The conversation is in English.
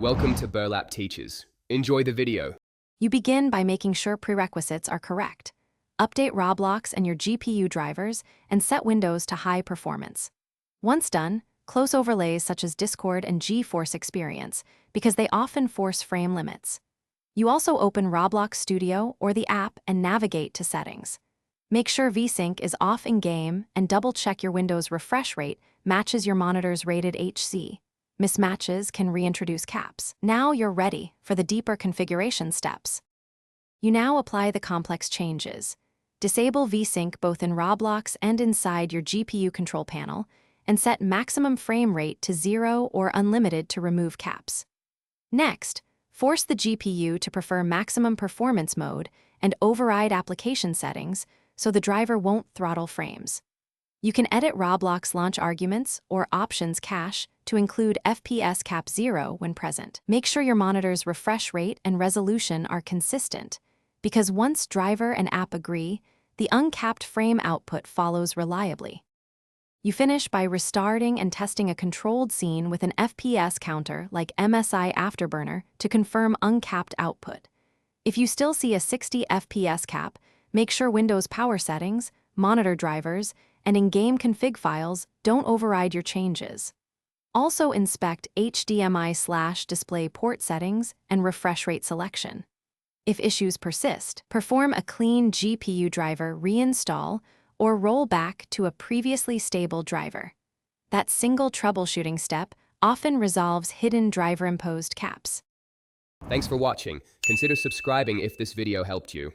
Welcome to Burlap Teachers. Enjoy the video. You begin by making sure prerequisites are correct. Update Roblox and your GPU drivers and set Windows to high performance. Once done, close overlays such as Discord and GeForce Experience because they often force frame limits. You also open Roblox Studio or the app and navigate to settings. Make sure VSync is off in-game and double-check your Windows refresh rate matches your monitor's rated HC. Mismatches can reintroduce caps. Now you're ready for the deeper configuration steps. You now apply the complex changes. Disable VSync both in Roblox and inside your GPU control panel, and set maximum frame rate to 0 or unlimited to remove caps. Next, force the GPU to prefer maximum performance mode and override application settings so the driver won't throttle frames. You can edit Roblox launch arguments or options cache to include FPS cap 0 when present. Make sure your monitor's refresh rate and resolution are consistent, because once driver and app agree, the uncapped frame output follows reliably. You finish by restarting and testing a controlled scene with an FPS counter like MSI Afterburner to confirm uncapped output. If you still see a 60 FPS cap, make sure Windows power settings, monitor drivers, and in-game config files don't override your changes. Also inspect HDMI/display port settings and refresh rate selection. If issues persist, perform a clean GPU driver reinstall or roll back to a previously stable driver. That single troubleshooting step often resolves hidden driver-imposed caps. Thanks for watching. Consider subscribing if this video helped you.